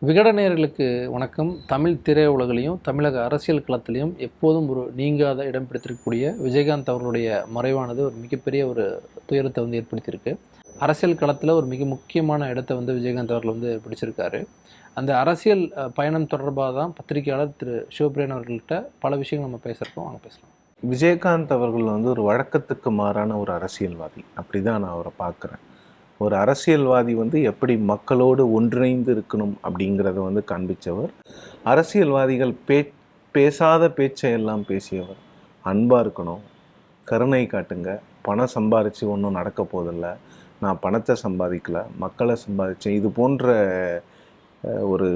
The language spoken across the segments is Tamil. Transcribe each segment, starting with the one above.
விகடநேயர்களுக்கு வணக்கம். தமிழ் திரையுலகிலையும் தமிழக அரசியல் களத்திலையும் எப்போதும் ஒரு நீங்காத இடம் பிடித்திருக்கக்கூடிய விஜயகாந்த் அவர்களுடைய மறைவானது ஒரு மிகப்பெரிய ஒரு துயரத்தை ஏற்படுத்தியிருக்கு. அரசியல் களத்தில் ஒரு மிக முக்கியமான இடத்தை விஜயகாந்த் அவர்கள் பிடிச்சிருக்காரு. அந்த அரசியல் பயணம் தொடர்பாக தான் பத்திரிகையாளர் திரு சிவபிரியன் அவர்கள்ட்ட பல விஷயங்கள் நம்ம பேசுகிறோம். வாங்க பேசலாம். விஜயகாந்த் அவர்கள் ஒரு வழக்கத்துக்கு மாறான ஒரு அரசியல்வாதி. அப்படி தான் நான் அவரை பார்க்குறேன். ஒரு அரசியல்வாதி எப்படி மக்களோடு ஒன்றிணைந்து இருக்கணும் அப்படிங்கிறத காண்பித்தவர். அரசியல்வாதிகள் பேசாத பேச்சை எல்லாம் பேசியவர். அன்பாக இருக்கணும், கருணை காட்டுங்க, பணம் சம்பாதிச்சு ஒன்றும் நடக்க போதில்லை, நான் பணத்தை சம்பாதிக்கலை மக்களை சம்பாதிச்சேன், இது போன்ற ஒரு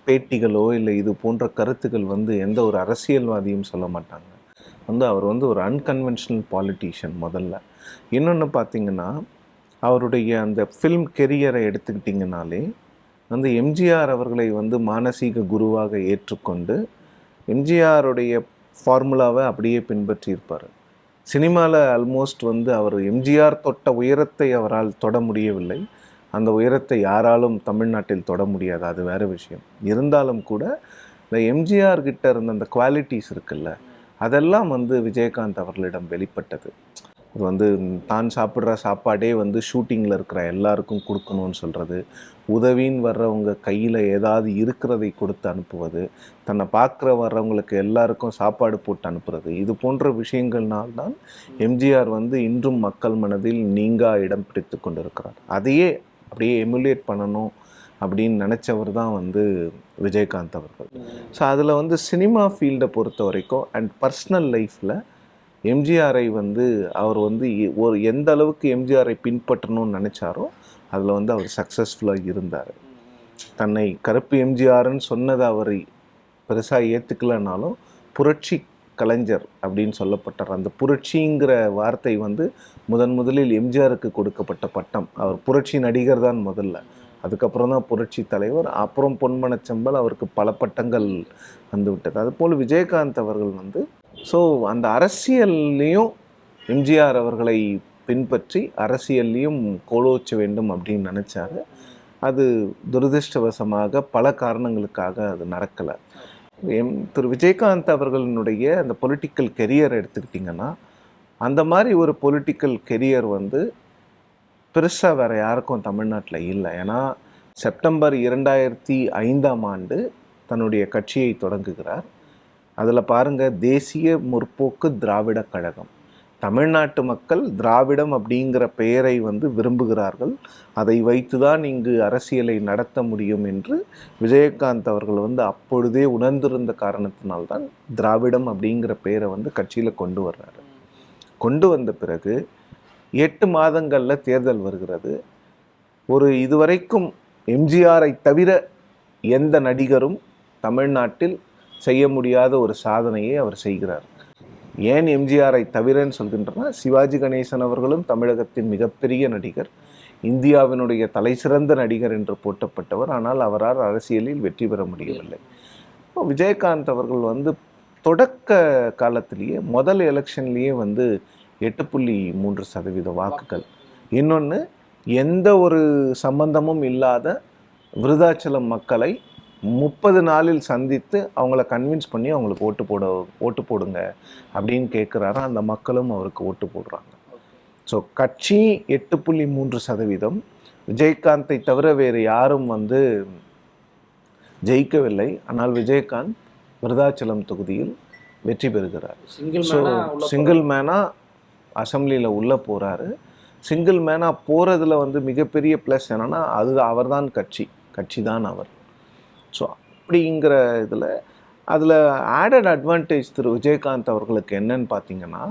பேட்டிகளோ இல்லை இது போன்ற கருத்துக்கள் எந்த ஒரு அரசியல்வாதியும் சொல்ல மாட்டாங்க. அவர் ஒரு அன்கன்வென்ஷனல் பாலிட்டிஷியன் முதல்ல. இன்னொன்று பார்த்திங்கன்னா, அவருடைய அந்த ஃபில்ம் கெரியரை எடுத்துக்கிட்டிங்கனாலே எம்ஜிஆர் அவர்களை மானசீக குருவாக ஏற்றுக்கொண்டு எம்ஜிஆருடைய ஃபார்முலாவை அப்படியே பின்பற்றியிருப்பார். சினிமாவில் ஆல்மோஸ்ட் அவர் எம்ஜிஆர் தொட்ட உயரத்தை அவரால் தொட முடியவில்லை. அந்த உயரத்தை யாராலும் தமிழ்நாட்டில் தொட முடியாது, அது வேறு விஷயம். இருந்தாலும் கூட இந்த எம்ஜிஆர் கிட்ட இருந்த அந்த குவாலிட்டிஸ் இருக்குல்ல, அதெல்லாம் விஜயகாந்த் அவர்களிடம் வெளிப்பட்டது. அது தான் சாப்பிட்ற சாப்பாடே ஷூட்டிங்கில் இருக்கிற எல்லாருக்கும் கொடுக்கணும்னு சொல்கிறது, உதவின்னு வர்றவங்க கையில் ஏதாவது இருக்கிறதை கொடுத்து அனுப்புவது, தன்னை பார்க்குற வர்றவங்களுக்கு எல்லாருக்கும் சாப்பாடு போட்டு அனுப்புறது, இது போன்ற விஷயங்கள்னால்தான் எம்ஜிஆர் இன்றும் மக்கள் மனதில் நீங்கா இடம் பிடித்து கொண்டு இருக்கிறார். அதையே அப்படியே எமுலேட் பண்ணணும் அப்படின்னு நினச்சவர் தான் விஜயகாந்த் அவர்கள். ஸோ அதில் சினிமா ஃபீல்டை பொறுத்த வரைக்கும் அண்ட் பர்சனல் லைஃப்பில் எம்ஜிஆரை அவர் ஒரு எந்த அளவுக்கு எம்ஜிஆரை பின்பற்றணும்னு நினச்சாரோ அதில் அவர் சக்ஸஸ்ஃபுல்லாக இருந்தார். தன்னை கருப்பு எம்ஜிஆர்னு சொன்னதை அவர் பெருசாக ஏற்றுக்கலைனாலும் புரட்சி கலைஞர் அப்படின்னு சொல்லப்பட்டார். அந்த புரட்சிங்கிற வார்த்தை முதலில் எம்ஜிஆருக்கு கொடுக்கப்பட்ட பட்டம். அவர் புரட்சி நடிகர் தான் முதல்ல, அதுக்கப்புறம் தான் புரட்சி தலைவர், அப்புறம் பொன்மனச்செம்பல், அவருக்கு பல பட்டங்கள் விட்டது. அதுபோல் விஜயகாந்த் அவர்கள் ஸோ அந்த அரசியல்லையும் எம்ஜிஆர் அவர்களை பின்பற்றி அரசியல்லையும் கோலோச்ச வேண்டும் அப்படின்னு நினச்சாரு. அது துரதிருஷ்டவசமாக பல காரணங்களுக்காக அது நடக்கலை. திரு விஜயகாந்த் அவர்களினுடைய அந்த பொலிட்டிக்கல் கெரியர் எடுத்துக்கிட்டிங்கன்னா, அந்த மாதிரி ஒரு பொலிட்டிக்கல் கெரியர் பெருசாக வேறு யாருக்கும் தமிழ்நாட்டில் இல்லை. ஏன்னா செப்டம்பர் 2005 தன்னுடைய கட்சியை தொடங்குகிறார். அதில் பாருங்கள், தேசிய முற்போக்கு திராவிட கழகம். தமிழ்நாட்டு மக்கள் திராவிடம் அப்படிங்கிற பெயரை விரும்புகிறார்கள், அதை வைத்து தான் இங்கு அரசியலை நடத்த முடியும் என்று விஜயகாந்த் அவர்கள் அப்பொழுதே உணர்ந்திருந்த காரணத்தினால்தான் திராவிடம் அப்படிங்கிற பெயரை கட்சியில் கொண்டு வர்றாரு. கொண்டு வந்த பிறகு 8 மாதங்களில் தேர்தல் வருகிறது. இதுவரைக்கும் எம்ஜிஆரை தவிர எந்த நடிகரும் தமிழ்நாட்டில் செய்ய முடியாத ஒரு சாதனையை அவர் செய்கிறார். ஏன் எம்ஜிஆரை தவிரன்னு சொல்கின்றனா, சிவாஜி கணேசன் அவர்களும் தமிழகத்தின் மிகப்பெரிய நடிகர், இந்தியாவினுடைய தலை சிறந்த நடிகர் என்று போற்றப்பட்டவர். ஆனால் அவரால் அரசியலில் வெற்றி பெற முடியவில்லை. விஜயகாந்த் அவர்கள் தொடக்க காலத்திலேயே முதல் எலெக்ஷன்லேயே 8.3% வாக்குகள். இன்னொன்று, எந்த ஒரு சம்பந்தமும் இல்லாத விருதாச்சலம் மக்களை 30 நாளில் சந்தித்து அவங்கள கன்வின்ஸ் பண்ணி அவங்களுக்கு ஓட்டு போடுங்க அப்படின்னு கேட்குறாரு. அந்த மக்களும் அவருக்கு ஓட்டு போடுறாங்க. ஸோ கட்சி 8.3%, விஜயகாந்தை தவிர வேறு யாரும் ஜெயிக்கவில்லை. ஆனால் விஜயகாந்த் விருதாச்சலம் தொகுதியில் வெற்றி பெறுகிறார். ஸோ சிங்கிள் மேனாக அசம்பிளியில் உள்ளே போகிறாரு. சிங்கிள் மேனாக போகிறதுல மிகப்பெரிய ப்ளஸ் என்னென்னா, அது அவர் தான் கட்சி தான் அவர். ஸோ அப்படிங்கிற அதில் ஆடட் அட்வான்டேஜ் திரு விஜயகாந்த் அவர்களுக்கு என்னன்னு பார்த்தீங்கன்னா,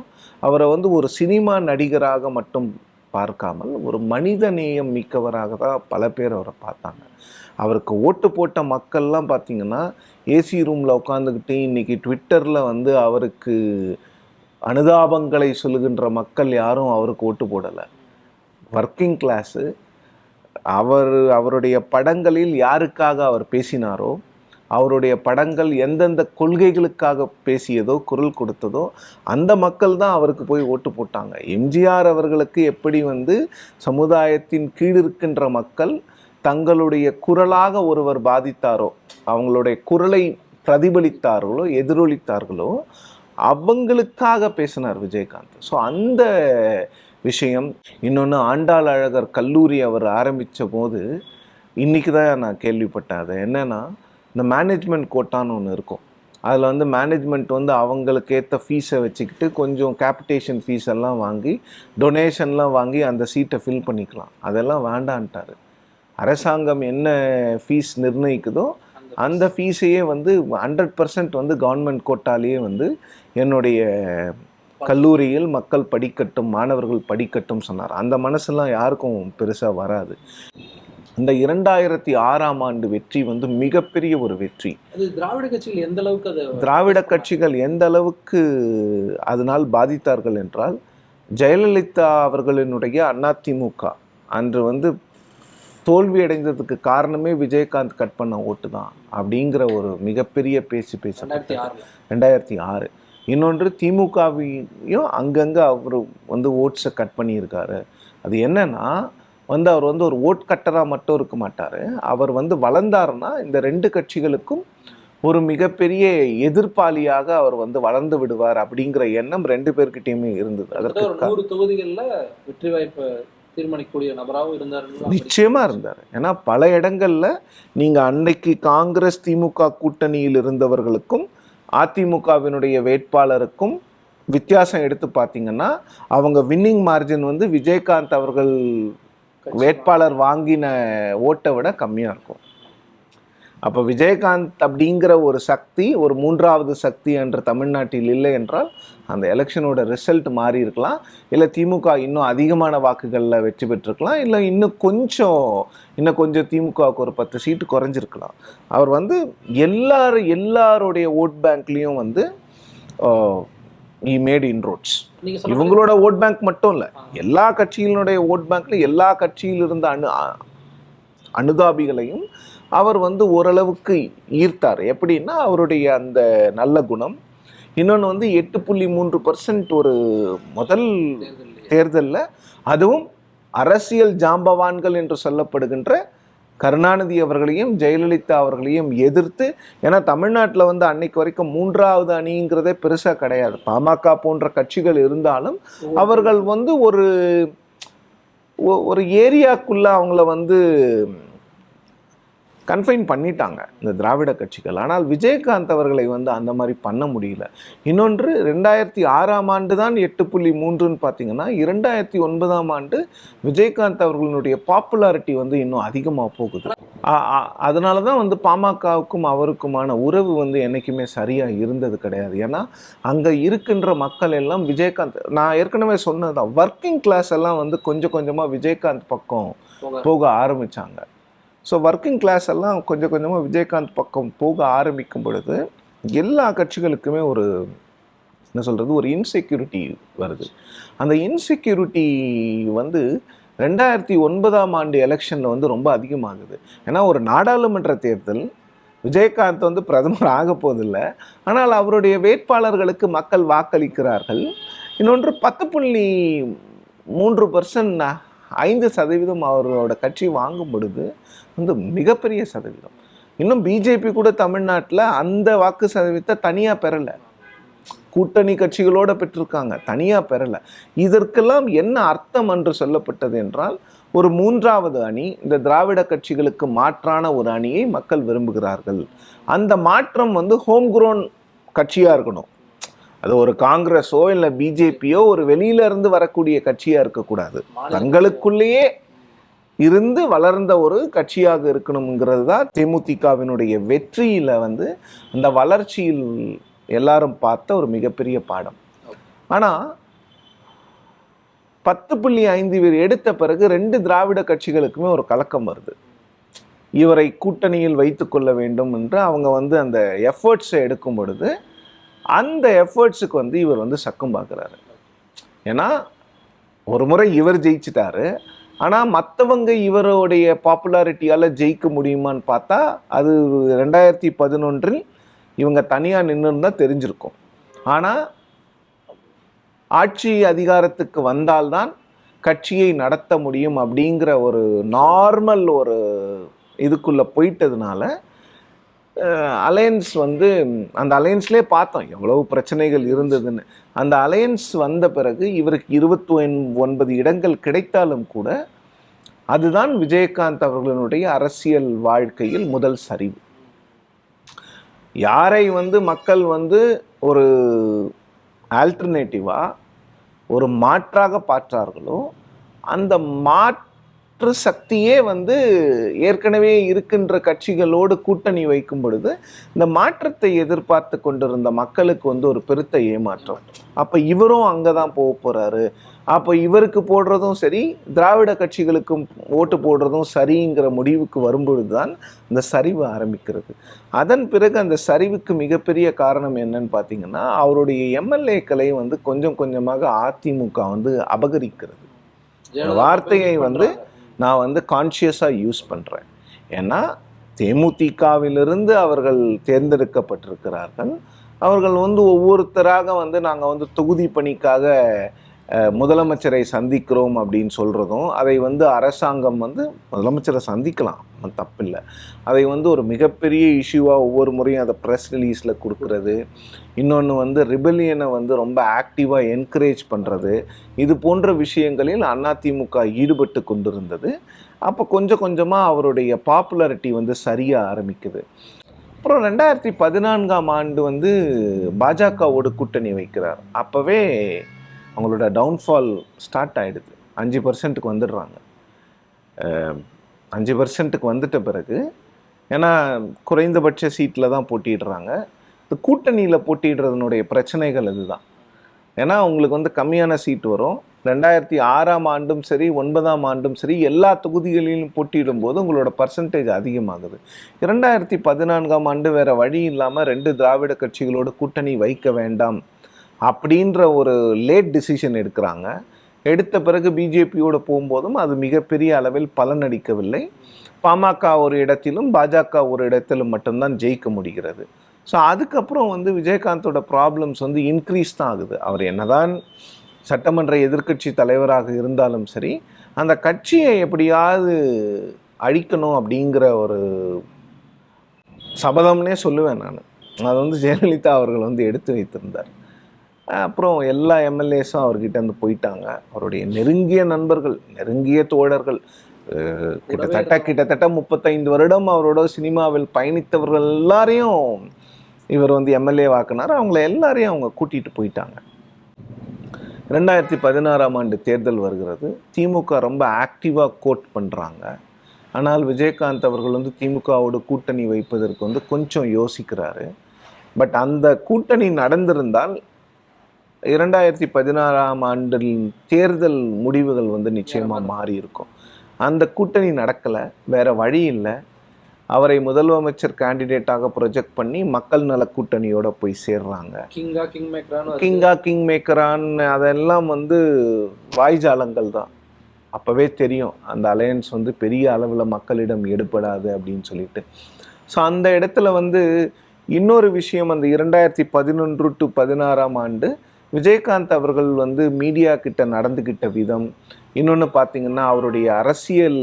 அவரை ஒரு சினிமா நடிகராக மட்டும் பார்க்காமல் ஒரு மனித நேயம் மிக்கவராக தான் பல பேர் அவரை பார்த்தாங்க. அவருக்கு ஓட்டு போட்ட மக்கள்லாம் பார்த்திங்கன்னா, ஏசி ரூமில் உட்காந்துக்கிட்டு இன்றைக்கி ட்விட்டரில் அவருக்கு அனுதாபங்களை சொல்லுகின்ற மக்கள் யாரும் அவருக்கு ஓட்டு போடலை. Working class. அவருடைய படங்களில் யாருக்காக அவர் பேசினாரோ, அவருடைய படங்கள் எந்தெந்த கொள்கைகளுக்காக பேசியதோ, குரல் கொடுத்ததோ, அந்த மக்கள் தான் அவருக்கு போய் ஓட்டு போட்டாங்க. எம்ஜிஆர் அவர்களுக்கு எப்படி சமுதாயத்தின் கீழ் இருக்கின்ற மக்கள் தங்களுடைய குரலாக ஒருவர் பாதித்தாரோ, அவங்களுடைய குரலை பிரதிபலித்தார்களோ எதிரொலித்தார்களோ அவங்களுக்காக பேசினார் விஜயகாந்த். ஸோ அந்த விஷயம். இன்னொன்று, ஆண்டாள் அழகர் கல்லூரி அவர் ஆரம்பித்த போது இன்றைக்கி தான் நான் கேள்விப்பட்டேன். அது என்னென்னா, இந்த மேனேஜ்மெண்ட் கோட்டான்னு ஒன்று இருக்கும். அதில் வந்து மேனேஜ்மெண்ட் வந்து அவங்களுக்கு ஏற்ற ஃபீஸை வச்சுக்கிட்டு கொஞ்சம் கேபிட்டேஷன் ஃபீஸ் எல்லாம் வாங்கி டொனேஷன்லாம் வாங்கி அந்த சீட்டை ஃபில் பண்ணிக்கலாம். அதெல்லாம் வேண்டான்ட்டார். அரசாங்கம் என்ன ஃபீஸ் நிர்ணயிக்குதோ அந்த ஃபீஸையே வந்து 100% வந்து கவர்மெண்ட் கோட்டாலேயே வந்து என்னுடைய கல்லூரியில் மக்கள் படிக்கட்டும், மாணவர்கள் படிக்கட்டும் சொன்னார். அந்த மனசெல்லாம் யாருக்கும் பெருசாக வராது. இந்த 2006ஆம் ஆண்டு வெற்றி வந்து மிகப்பெரிய ஒரு வெற்றி. அது திராவிட கட்சிகள் எந்த அளவுக்கு திராவிட கட்சிகள் எந்த அளவுக்கு அதனால் பாதித்தார்கள் என்றால், ஜெயலலிதா அவர்களினுடைய அதிமுக அன்று வந்து தோல்வியடைந்ததுக்கு காரணமே விஜயகாந்த் கட் பண்ண ஓட்டு தான் அப்படிங்கிற ஒரு மிகப்பெரிய பேச்சு 2006. இன்னொன்று, திமுகவையும் அங்கங்கே அவர் வந்து ஓட்ஸை கட் பண்ணியிருக்காரு. அது என்னன்னா வந்து அவர் வந்து ஒரு ஓட் கட்டராக மட்டும் இருக்க மாட்டார். அவர் வந்து வளர்ந்தாருன்னா இந்த ரெண்டு கட்சிகளுக்கும் ஒரு மிகப்பெரிய எதிர்ப்பாளியாக அவர் வந்து வளர்ந்து விடுவார் அப்படிங்கிற எண்ணம் ரெண்டு பேர்கிட்டையுமே இருந்தது. அதற்கு 100 தொகுதிகளில் வெற்றி வாய்ப்பு தீர்மானிக்கக்கூடிய நபராகவும் இருந்தார். நிச்சயமாக இருந்தார். ஏன்னா பல இடங்களில் நீங்கள் அன்னைக்கு காங்கிரஸ் திமுக கூட்டணியில் இருந்தவர்களுக்கும் அதிமுகவினுடைய வேட்பாளருக்கும் வித்தியாசம் எடுத்து பார்த்தீங்கன்னா, அவங்க வின்னிங் மார்ஜின் வந்து விஜயகாந்த் அவர்கள் வேட்பாளர் வாங்கின ஓட்டை விட கம்மியாக இருக்கும். அப்போ விஜயகாந்த் அப்படிங்கிற ஒரு சக்தி, ஒரு மூன்றாவது சக்தி என்ற தமிழ்நாட்டில் இல்லை என்றால் அந்த எலெக்ஷனோட ரிசல்ட் மாறி இருக்கலாம். இல்லை திமுக இன்னும் அதிகமான வாக்குகளில் வெற்றி பெற்றிருக்கலாம். இல்லை இன்னும் கொஞ்சம் திமுகவுக்கு ஒரு 10 சீட்டு குறைஞ்சிருக்கலாம். அவர் வந்து எல்லாருடைய ஓட் பேங்க்லேயும் வந்து he made inroads. இவங்களோட ஓட் பேங்க் மட்டும் இல்லை, எல்லா கட்சிகளுடைய ஓட் பேங்க்ல எல்லா கட்சியில் இருந்த அனுதாபிகளையும் அவர் வந்து ஓரளவுக்கு ஈர்த்தார். எப்படின்னா, அவருடைய அந்த நல்ல குணம். இன்னொன்று வந்து 8.3% ஒரு முதல் தேர்தலில், அதுவும் அரசியல் ஜாம்பவான்கள் என்று சொல்லப்படுகின்ற கருணாநிதி அவர்களையும் ஜெயலலிதா அவர்களையும் எதிர்த்து. ஏன்னா தமிழ்நாட்டில் வந்து அன்னைக்கு வரைக்கும் மூன்றாவது அணிங்கிறதே பெருசாக கிடையாது. பாமக போன்ற கட்சிகள் இருந்தாலும் அவர்கள் வந்து ஒரு ஏரியாக்குள்ளே அவங்கள வந்து கன்ஃபைன் பண்ணிட்டாங்க இந்த திராவிட கட்சிகள். ஆனால் விஜயகாந்த் அவர்களை வந்து அந்த மாதிரி பண்ண முடியல. இன்னொன்று, 2006ஆம் ஆண்டு தான் 8.3ன்னு பார்த்தீங்கன்னா, 2009ஆம் ஆண்டு விஜயகாந்த் அவர்களுடைய பாப்புலாரிட்டி வந்து இன்னும் அதிகமாக போகுது. அதனால தான் வந்து பாமகவுக்கும் அவருக்குமான உறவு வந்து என்றைக்குமே சரியாக இருந்தது கிடையாது. ஏன்னா அங்கே இருக்கின்ற மக்கள் எல்லாம் விஜயகாந்த், நான் ஏற்கனவே சொன்னதுதான், ஒர்க்கிங் கிளாஸ் எல்லாம் வந்து கொஞ்சம் கொஞ்சமாக விஜயகாந்த் பக்கம் போக ஆரம்பித்தாங்க. ஸோ ஒர்க்கிங் கிளாஸ் எல்லாம் கொஞ்சம் கொஞ்சமாக விஜயகாந்த் பக்கம் போக ஆரம்பிக்கும் பொழுது எல்லா கட்சிகளுக்குமே ஒரு இன்செக்யூரிட்டி வருது. அந்த இன்செக்யூரிட்டி வந்து 2009ஆம் ஆண்டு எலெக்ஷனில் வந்து ரொம்ப அதிகமாகுது. ஏன்னா ஒரு நாடாளுமன்ற தேர்தல், விஜயகாந்த் வந்து பிரதமர் ஆக போதில்லை, ஆனால் அவருடைய வேட்பாளர்களுக்கு மக்கள் வாக்களிக்கிறார்கள். இன்னொன்று, 10.3%, 5% அவரோட கட்சி வாங்கும் பொழுது வந்து மிகப்பெரிய சதவீதம். இன்னும் பிஜேபி கூட தமிழ்நாட்டில் அந்த வாக்கு சதவீதத்தை தனியாக பெறலை, கூட்டணி கட்சிகளோடு பெற்றிருக்காங்க, தனியாக பெறலை. இதற்கெல்லாம் என்ன அர்த்தம் என்று சொல்லப்பட்டது என்றால், ஒரு மூன்றாவது அணி, இந்த திராவிட கட்சிகளுக்கு மாற்றான ஒரு அணியை மக்கள் விரும்புகிறார்கள். அந்த மாற்றம் வந்து ஹோம் குரோன் கட்சியாக இருக்கணும். அது ஒரு காங்கிரஸோ இல்லை பிஜேபியோ ஒரு வெளியிலிருந்து வரக்கூடிய கட்சியாக இருக்கக்கூடாது. தங்களுக்குள்ளேயே இருந்து வளர்ந்த ஒரு கட்சியாக இருக்கணுங்கிறது தான் தேமுதிகவினுடைய வெற்றியில் வந்து அந்த வளர்ச்சியில் எல்லாரும் பார்த்த ஒரு மிகப்பெரிய பாடம். ஆனால் 10.5 எடுத்த பிறகு 2 திராவிட கட்சிகளுக்குமே ஒரு கலக்கம் வருது. இவரை கூட்டணியில் வைத்து கொள்ள வேண்டும் என்று அவங்க வந்து அந்த எஃபர்ட்ஸை எடுக்கும் பொழுது அந்த எஃபர்ட்ஸுக்கு வந்து இவர் வந்து சக்கம் பார்க்குறாரு. ஏன்னா ஒரு முறை இவர் ஜெயிச்சிட்டாரு, ஆனால் மற்றவங்க இவருடைய பாப்புலாரிட்டியால் ஜெயிக்க முடியுமான்னு பார்த்தா அது 2011 இவங்க தனியாக நின்றுருந்தால் தெரிஞ்சிருக்கும். ஆனால் ஆட்சி அதிகாரத்துக்கு வந்தால்தான் கட்சியை நடத்த முடியும் அப்படிங்கிற ஒரு நார்மல் ஒரு இதுக்குள்ளே போயிட்டதுனால அலையன்ஸ் வந்து அந்த அலையன்ஸ்லேயே பார்த்தோம் எவ்வளவு பிரச்சனைகள் இருந்ததுன்னு. அந்த அலையன்ஸ் வந்த பிறகு இவருக்கு 29 இடங்கள் கிடைத்தாலும் கூட அதுதான் விஜயகாந்த் அவர்களுடைய அரசியல் வாழ்க்கையில் முதல் சரிவு. யாரை வந்து மக்கள் வந்து ஒரு ஆல்டர்னேட்டிவாக ஒரு மாற்றாக பார்த்தார்களோ அந்த மாற்று சக்தியே வந்து ஏற்கனவே இருக்கின்ற கட்சிகளோடு கூட்டணி வைக்கும் பொழுது இந்த மாற்றத்தை எதிர்பார்த்து கொண்டிருந்த மக்களுக்கு வந்து ஒரு பெருத்த ஏமாற்றம். அப்போ இவரும் அங்கே தான் போக போகிறாரு, அப்போ இவருக்கு போடுறதும் சரி திராவிட கட்சிகளுக்கு ஓட்டு போடுறதும் சரிங்கிற முடிவுக்கு வரும்பொழுது தான் இந்த சரிவு ஆரம்பிக்கிறது. அதன் பிறகு அந்த சரிவுக்கு மிகப்பெரிய காரணம் என்னன்னு பார்த்தீங்கன்னா அவருடைய எம்எல்ஏக்களை வந்து கொஞ்சம் கொஞ்சமாக அதிமுக வந்து அபகரிக்கிறது. வார்த்தையை வந்து நான் வந்து கான்ஷியஸாக யூஸ் பண்ணுறேன். ஏன்னா தேமுதிகவிலிருந்து அவர்கள் தேர்ந்தெடுக்கப்பட்டிருக்கிறார்கள். அவர்கள் வந்து ஒவ்வொருத்தராக வந்து நாங்கள் வந்து தொகுதி பணிக்காக முதலமைச்சரை சந்திக்கிறோம் அப்படின்னு சொல்கிறதும், அதை வந்து அரசாங்கம் வந்து முதலமைச்சரை சந்திக்கலாம், தப்பில்லை, அதை வந்து ஒரு மிகப்பெரிய இஷ்யூவாக ஒவ்வொரு முறையும் அதை ப்ரெஸ் ரிலீஸில் கொடுக்கறது, இன்னொன்று வந்து ரிபெலியனை வந்து ரொம்ப ஆக்டிவாக என்கரேஜ் பண்ணுறது, இது போன்ற விஷயங்களில் அதிமுக ஈடுபட்டு கொண்டிருந்தது. அப்போ கொஞ்சம் கொஞ்சமாக அவருடைய பாப்புலாரிட்டி வந்து சரிய ஆரம்பிக்குது. அப்புறம் 2014ஆம் ஆண்டு வந்து பாஜகவோடு கூட்டணி வைக்கிறார். அப்போவே அவங்களோட டவுன்ஃபால் ஸ்டார்ட் ஆகிடுது. 5%க்கு வந்துடுறாங்க. 5%க்கு வந்துட்ட பிறகு, ஏன்னா குறைந்தபட்ச சீட்டில் தான் போட்டிடுறாங்க. இந்த கூட்டணியில் போட்டிடுறதுனுடைய பிரச்சனைகள் இதுதான். ஏன்னா உங்களுக்கு வந்து கம்மியான சீட் வரும். 2006ஆம் ஆண்டும் சரி 2009ஆம் ஆண்டும் சரி எல்லா தொகுதிகளிலும் போட்டியிடும் போது உங்களோட பர்சன்டேஜ் அதிகமாகுது. 2014ஆம் ஆண்டு வேறு வழி இல்லாமல் 2 திராவிட கட்சிகளோடு கூட்டணி வைக்க வேண்டாம் அப்படின்ற ஒரு லேட் டிசிஷன் எடுக்கிறாங்க. எடுத்த பிறகு பிஜேபியோடு போகும்போதும் அது மிகப்பெரிய அளவில் பலனளிக்கவில்லை. பாமக ஒரு இடத்திலும் பாஜக ஒரு இடத்திலும் மட்டும்தான் ஜெயிக்க முடிகிறது. ஸோ அதுக்கப்புறம் வந்து விஜயகாந்தோட ப்ராப்ளம்ஸ் வந்து இன்க்ரீஸ் தான் ஆகுது. அவர் என்னதான் சட்டமன்ற எதிர்க்கட்சி தலைவராக இருந்தாலும் சரி அந்த கட்சியை எப்படியாவது அழிக்கணும் அப்படிங்கிற ஒரு சபதம்னே சொல்லுவேன் நான். அது வந்து ஜெயலலிதா அவர்கள் வந்து எடுத்து வைத்திருந்தார். அப்புறம் எல்லா எம்எல்ஏஸும் அவர்கிட்ட வந்து போயிட்டாங்க. அவருடைய நெருங்கிய நண்பர்கள், நெருங்கிய தோழர்கள், கிட்டத்தட்ட 35 வருடம் அவரோட சினிமாவில் பயணித்தவர்கள் எல்லாரையும் இவர் வந்து எம்எல்ஏ வாக்குனார். அவங்கள எல்லாரையும் அவங்க கூட்டிகிட்டு போயிட்டாங்க. 2016ஆம் ஆண்டு தேர்தல் வருகிறது. திமுக ரொம்ப ஆக்டிவாக கோட் பண்ணுறாங்க. ஆனால் விஜயகாந்த் அவர்கள் வந்து திமுகவோட கூட்டணி வைப்பதற்கு வந்து கொஞ்சம் யோசிக்கிறாரு. பட் அந்த கூட்டணி நடந்திருந்தால் 2016ஆம் ஆண்டில் தேர்தல் முடிவுகள் வந்து நிச்சயமாக மாறி இருக்கும். அந்த கூட்டணி நடக்கலை, வேற வழி இல்லை. அவரை முதலமைச்சர் கேண்டிடேட்டாக ப்ரொஜெக்ட் பண்ணி மக்கள் நல கூட்டணியோட போய் சேர்றாங்க. கிங் மேக்கரான் அதெல்லாம் வந்து வாய்ஜாலங்கள் தான். அப்போவே தெரியும் அந்த அலையன்ஸ் வந்து பெரிய அளவில் மக்களிடம் எடுபடாது அப்படின்னு சொல்லிட்டு. ஸோ அந்த இடத்துல வந்து இன்னொரு விஷயம், அந்த 2011 to 16ஆம் ஆண்டு விஜயகாந்த் அவர்கள் வந்து மீடியா கிட்ட நடந்துக்கிட்ட விதம், இன்னொன்று பார்த்திங்கன்னா அவருடைய அரசியல்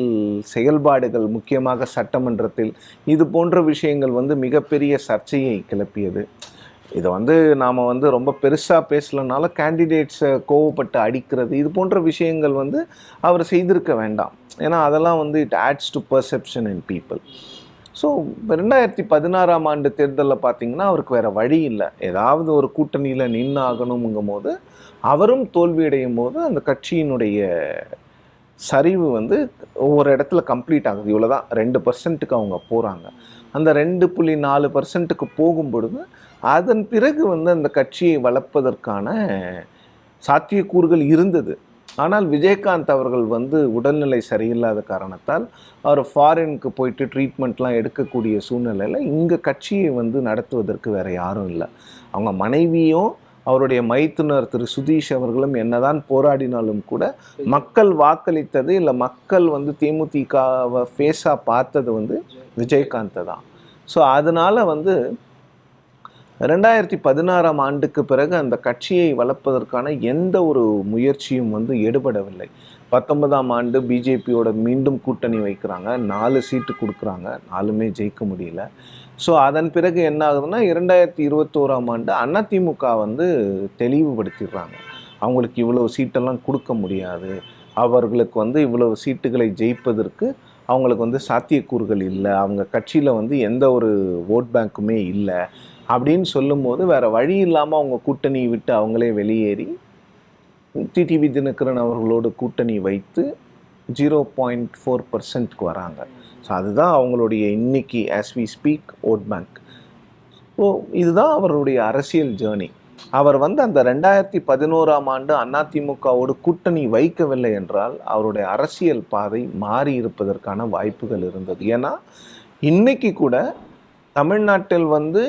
செயல்பாடுகள், முக்கியமாக சட்டமன்றத்தில், இது போன்ற விஷயங்கள் வந்து மிகப்பெரிய சர்ச்சையை கிளப்பியது. இதை வந்து நாம் வந்து ரொம்ப பெருசாக பேசலனால கேண்டிடேட்ஸை கோவப்பட்டு அடிக்கிறது, இது போன்ற விஷயங்கள் வந்து அவர் செய்திருக்க வேண்டாம். ஏன்னா அதெல்லாம் வந்து it adds to perception in people. So 2016ஆம் ஆண்டு தேர்தலில் பார்த்திங்கன்னா அவருக்கு வேறு வழி இல்லை. ஏதாவது ஒரு கூட்டணியில் நின்று ஆகணுங்கும் போது அவரும் தோல்வியடையும் போது அந்த கட்சியினுடைய சரிவு வந்து ஒவ்வொரு இடத்துல கம்ப்ளீட் ஆகுது. இவ்வளோ தான், 2%க்கு அவங்க போகிறாங்க. அந்த 2.4%க்கு போகும் பொழுது அதன் பிறகு வந்து அந்த கட்சியை வளர்ப்பதற்கான சாத்தியக்கூறுகள் இருந்தது. ஆனால் விஜயகாந்த் அவர்கள் வந்து உடல்நிலை சரியில்லாத காரணத்தால் அவர் ஃபாரினுக்கு போயிட்டு ட்ரீட்மெண்ட்லாம் எடுக்கக்கூடிய சூழ்நிலையில் இங்கே கட்சியை வந்து நடத்துவதற்கு வேறு யாரும் இல்லை. அவங்க மனைவியும் அவருடைய மைத்துனர் திரு சுதீஷ் அவர்களும் என்னதான் போராடினாலும் கூட மக்கள் வாக்களித்தது இல்லை, மக்கள் வந்து தேமுதிகவை ஃபேஸாக பார்த்தது வந்து விஜயகாந்தை தான். ஸோ அதனால் வந்து 2016ஆம் ஆண்டுக்கு பிறகு அந்த கட்சியை வளர்ப்பதற்கான எந்த ஒரு முயற்சியும் வந்து எடுபடவில்லை. 19ஆம் ஆண்டு பிஜேபியோட மீண்டும் கூட்டணி வைக்கிறாங்க, 4 சீட்டு கொடுக்குறாங்க, 4மே ஜெயிக்க முடியல. ஸோ அதன் பிறகு என்ன ஆகுதுன்னா 2021ஆம் ஆண்டு அதிமுக வந்து தெளிவுபடுத்திடுறாங்க. அவங்களுக்கு இவ்வளவு சீட்டெல்லாம் கொடுக்க முடியாது, அவர்களுக்கு வந்து இவ்வளவு சீட்டுகளை ஜெயிப்பதற்கு அவங்களுக்கு வந்து சாத்தியக்கூறுகள் இல்லை, அவங்க கட்சியில் வந்து எந்த ஒரு ஓட் பேங்க்குமே இல்லை அப்படின்னு சொல்லும்போது வேற வழி இல்லாமல் அவங்க கூட்டணி விட்டு அவங்களே வெளியேறி டிடிவி தினகரன் அவர்களோடு கூட்டணி வைத்து 0.4%க்கு வராங்க. ஸோ அதுதான் அவங்களுடைய இன்னைக்கு as we speak vote bank. So இதுதான் அவருடைய அரசியல் ஜேர்னி. அவர் வந்து அந்த 2011ஆம் ஆண்டு அதிமுகவோடு கூட்டணி வைக்கவில்லை என்றால் அவருடைய அரசியல் பாதை மாறி இருப்பதற்கான வாய்ப்புகள் இருந்தது. ஏன்னா இன்னைக்கு கூட தமிழ்நாட்டில் வந்து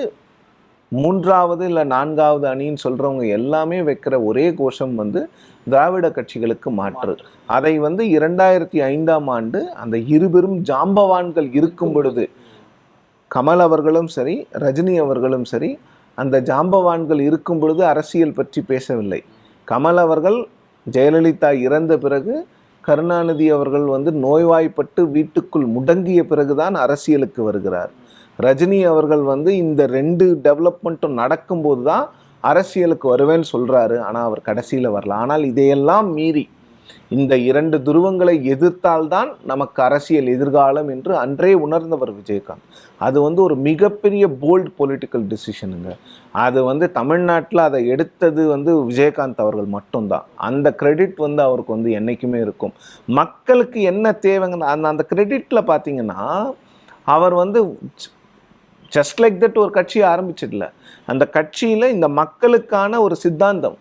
3வது இல்லை 4வது அணின்னு சொல்கிறவங்க எல்லாமே வைக்கிற ஒரே கோஷம் வந்து திராவிட கட்சிகளுக்கு மாற்று. அதை வந்து 2005ஆம் ஆண்டு அந்த இருபெரும் ஜாம்பவான்கள் இருக்கும் பொழுது கமல் அவர்களும் சரி, ரஜினி அவர்களும் சரி, அந்த ஜாம்பவான்கள் இருக்கும் பொழுது அரசியல் பற்றி பேசவில்லை. கமல் அவர்கள் ஜெயலலிதா இறந்த பிறகு, கருணாநிதி அவர்கள் வந்து நோய்வாய்ப்பட்டு வீட்டுக்குள் முடங்கிய பிறகுதான் அரசியலுக்கு வருகிறார். ரஜினி அவர்கள் வந்து இந்த 2 டெவலப்மெண்ட்டும் நடக்கும்போது தான் அரசியலுக்கு வருவேன்னு சொல்கிறாரு. ஆனால் அவர் கடைசியில் வரல. ஆனால் இதையெல்லாம் மீறி இந்த 2 துருவங்களை எதிர்த்தால்தான் நமக்கு அரசியல் எதிர்காலம் என்று அன்றே உணர்ந்தவர் விஜயகாந்த். அது வந்து ஒரு மிகப்பெரிய போல்டு பொலிட்டிக்கல் டிசிஷனுங்க. அது வந்து தமிழ்நாட்டில் அதை எடுத்தது வந்து விஜயகாந்த் அவர்கள் மட்டும்தான். அந்த கிரெடிட் வந்து அவருக்கு வந்து என்றைக்குமே இருக்கும். மக்களுக்கு என்ன தேவைங்க அந்த கிரெடிட்டில் பார்த்தீங்கன்னா அவர் வந்து ஜஸ்ட் லைக் தட் ஒரு கட்சியை ஆரம்பிச்சிடல. அந்த கட்சியில் இந்த மக்களுக்கான ஒரு சித்தாந்தம்,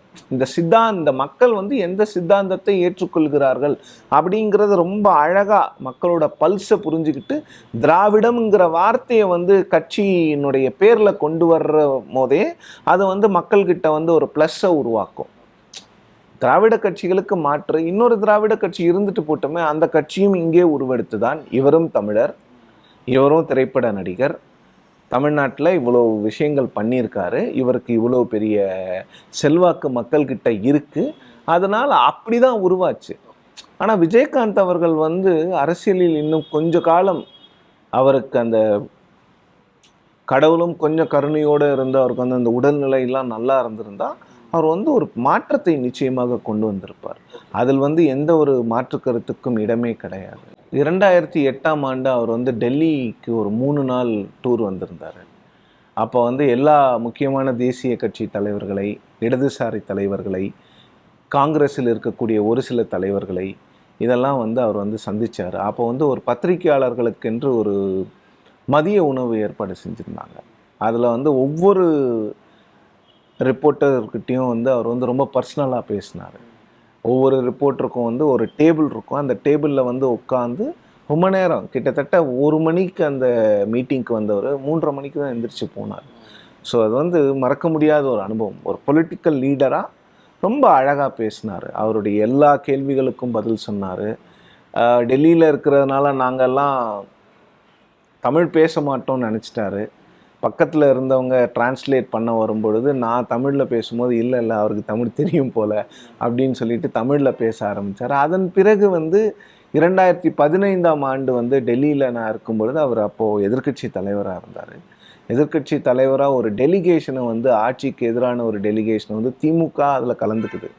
இந்த மக்கள் வந்து எந்த சித்தாந்தத்தை ஏற்றுக்கொள்கிறார்கள் அப்படிங்கிறது ரொம்ப அழகாக மக்களோட பல்ஸை புரிஞ்சுக்கிட்டு திராவிடம்ங்கிற வார்த்தையை வந்து கட்சியினுடைய பேரில் கொண்டு வர்ற போதே அது வந்து மக்கள்கிட்ட வந்து ஒரு ப்ளஸ்ஸை உருவாக்கும். திராவிட கட்சிகளுக்கு மாற்று இன்னொரு திராவிட கட்சி இருந்துட்டு போட்டோமே, அந்த கட்சியும் இங்கே உருவெடுத்து தான். இவரும் தமிழர், இவரும் திரைப்பட நடிகர், தமிழ்நாட்டில் இவ்வளோ விஷயங்கள் பண்ணியிருக்காரு, இவருக்கு இவ்வளோ பெரிய செல்வாக்கு மக்கள்கிட்ட இருக்குது, அதனால் அப்படி தான் உருவாச்சு. ஆனால் விஜயகாந்த் அவர்கள் வந்து அரசியலில் இன்னும் கொஞ்ச காலம் அவருக்கு அந்த கடவுளும் கொஞ்சம் கருணையோடு இருந்து அவருக்கு வந்து அந்த உடல்நிலையெல்லாம் நல்லா இருந்திருந்தால் அவர் வந்து ஒரு மாற்றத்தை நிச்சயமாக கொண்டு வந்திருப்பார். அதில் வந்து எந்த ஒரு மாற்று கருத்துக்கும் இடமே கிடையாது. 2008ஆம் ஆண்டு அவர் வந்து டெல்லிக்கு ஒரு 3 நாள் டூர் வந்திருந்தார். அப்போ வந்து எல்லா முக்கியமான தேசிய கட்சி தலைவர்களை, இடதுசாரி தலைவர்களை, காங்கிரஸில் இருக்கக்கூடிய ஒரு சில தலைவர்களை இதெல்லாம் வந்து அவர் வந்து சந்தித்தார். அப்போ வந்து ஒரு பத்திரிகையாளர்களுக்கென்று ஒரு மதிய உணவு ஏற்பாடு செஞ்சுருந்தாங்க. அதில் வந்து ஒவ்வொரு ரிப்போர்ட்டர்கிட்டையும் வந்து அவர் வந்து ரொம்ப பர்சனலாக பேசினார். ஒவ்வொரு ரிப்போர்ட்டருக்கும் வந்து ஒரு டேபிள் இருக்கும், அந்த டேபிளில் வந்து உட்காந்து ரொம்ப நேரம் கிட்டத்தட்ட 1 மணிக்கு அந்த மீட்டிங்க்கு வந்தவர் 3:30 மணிக்கு தான் எந்திரிச்சு போனார். ஸோ அது வந்து மறக்க முடியாத ஒரு அனுபவம். ஒரு பொலிட்டிக்கல் லீடராக ரொம்ப அழகாக பேசினார். அவருடைய எல்லா கேள்விகளுக்கும் பதில் சொன்னார். டெல்லியில் இருக்கிறதுனால நாங்கள்லாம் தமிழ் பேச மாட்டோம்னு நினச்சிட்டாரு. பக்கத்தில் இருந்தவங்க டிரான்ஸ்லேட் பண்ண வரும்பொழுது நான் தமிழில் பேசும்போது இல்லை அவருக்கு தமிழ் தெரியும் போல் அப்படின்னு சொல்லிட்டு தமிழில் பேச ஆரம்பித்தார். அதன் பிறகு வந்து 2015ஆம் ஆண்டு வந்து டெல்லியில் நான் இருக்கும்பொழுது அவர் அப்போது எதிர்க்கட்சி தலைவராக இருந்தார். எதிர்க்கட்சி தலைவராக ஒரு டெலிகேஷனை வந்து ஆட்சிக்கு எதிரான ஒரு டெலிகேஷனை வந்து திமுக அதில் கலந்துக்குது.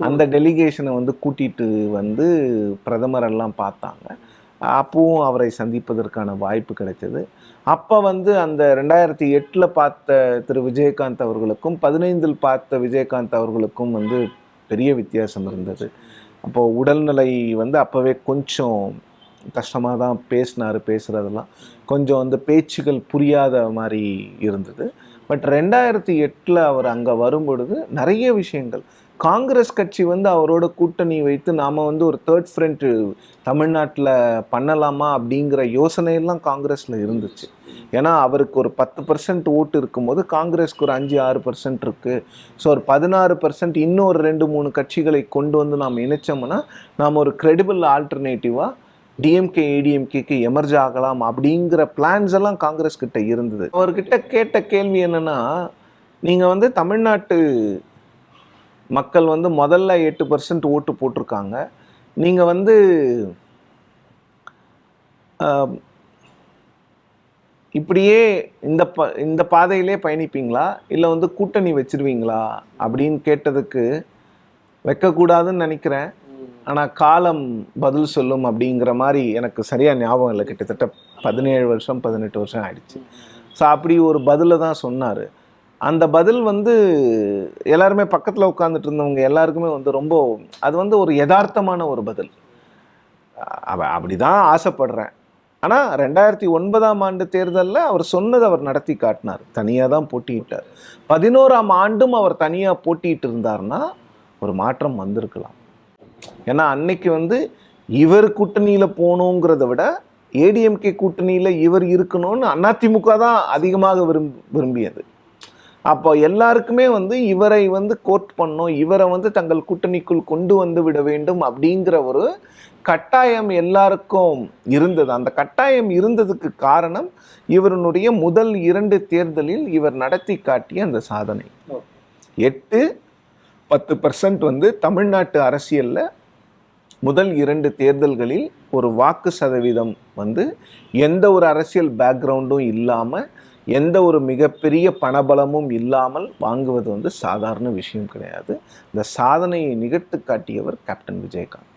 அந்த டெலிகேஷனை வந்து கூட்டிகிட்டு வந்து பிரதமரெல்லாம் பார்த்தாங்க. அப்பவும் அவரை சந்திப்பதற்கான வாய்ப்பு கிடைத்தது. அப்போ வந்து அந்த 2008 பார்த்த திரு விஜயகாந்த் அவர்களுக்கும் 2015 பார்த்த விஜயகாந்த் அவர்களுக்கும் வந்து பெரிய வித்தியாசம் இருந்தது. அப்போது உடல்நிலை வந்து அப்போவே கொஞ்சம் கஷ்டமாக தான் பேசுகிறதெல்லாம் கொஞ்சம் வந்து பேச்சுகள் புரியாத மாதிரி இருந்தது. பட் 2008 அவர் அங்கே வரும்பொழுது நிறைய விஷயங்கள் காங்கிரஸ் கட்சி வந்து அவரோட கூட்டணி வைத்து நாம் வந்து ஒரு தேர்ட் ஃப்ரண்ட் தமிழ்நாட்டில் பண்ணலாமா அப்படிங்கிற யோசனையெல்லாம் காங்கிரஸில் இருந்துச்சு. ஏன்னா அவருக்கு ஒரு 10% ஓட்டு இருக்கும்போது காங்கிரஸ்க்கு ஒரு 5-6% இருக்குது. ஸோ ஒரு 16% இன்னொரு 2-3 கட்சிகளை கொண்டு வந்து நாம் இணைச்சோம்னா நாம் ஒரு கிரெடிபிள் ஆல்டர்னேட்டிவாக டிஎம்கே ஏடிஎம்கேக்கு எமர்ஜ் ஆகலாம் அப்படிங்கிற பிளான்ஸ் எல்லாம் காங்கிரஸ் கிட்ட இருந்தது. அவர்கிட்ட கேட்ட கேள்வி என்னன்னா, நீங்கள் வந்து தமிழ்நாட்டு மக்கள் வந்து முதல்ல 8% ஓட்டு போட்டிருக்காங்க, நீங்கள் வந்து இப்படியே இந்த பாதையிலே பயணிப்பீங்களா, இல்லை வந்து கூட்டணி வச்சிருவீங்களா அப்படின்னு கேட்டதுக்கு வைக்கக்கூடாதுன்னு நினைக்கிறேன், ஆனால் காலம் பதில் சொல்லும் அப்படிங்கிற மாதிரி எனக்கு சரியாக ஞாபகம் இல்லை. கிட்டத்தட்ட 17 வருஷம் 18 வருஷம் ஆயிடுச்சு. ஸோ அப்படி ஒரு பதிலை தான் சொன்னார். அந்த பதில் வந்து எல்லாருமே பக்கத்தில் உட்காந்துட்டு இருந்தவங்க எல்லாருக்குமே வந்து ரொம்ப, அது வந்து ஒரு யதார்த்தமான ஒரு பதில். அப்படி தான் ஆசைப்படுறேன். ஆனால் 2009ஆம் ஆண்டு தேர்தலில் அவர் சொன்னதை அவர் நடத்தி காட்டினார். தனியாக தான் போட்டியிட்டார். 11ஆம் ஆண்டும் அவர் தனியாக போட்டிட்டு இருந்தார்னா ஒரு மாற்றம் வந்திருக்கலாம். ஏன்னா அன்னைக்கு வந்து இவர் கூட்டணியில் போகணுங்கிறத விட ஏடிஎம்கே கூட்டணியில் இவர் இருக்கணும்னு அதிமுக தான் அதிகமாக விரும்பியது. அப்போ எல்லாருக்குமே வந்து இவரை வந்து கோர்ட் பண்ணணும், இவரை வந்து தங்கள் கூட்டணிக்குள் கொண்டு வந்து விட வேண்டும் அப்படிங்கிற ஒரு கட்டாயம் எல்லாருக்கும் இருந்தது. அந்த கட்டாயம் இருந்ததுக்கு காரணம் இவருடைய முதல் 2 தேர்தலில் இவர் நடத்தி காட்டிய அந்த சாதனை. 8-10% வந்து தமிழ்நாட்டு அரசியலில் முதல் 2 தேர்தல்களில் ஒரு வாக்கு சதவீதம் வந்து எந்த ஒரு அரசியல் பேக்ரவுண்டும் இல்லாமல், எந்த ஒரு மிகப்பெரிய பணபலமும் இல்லாமல் வாங்குவது வந்து சாதாரண விஷயம் கிடையாது. இந்த சாதனையை நிகழ்த்து காட்டியவர் கேப்டன் விஜயகாந்த்.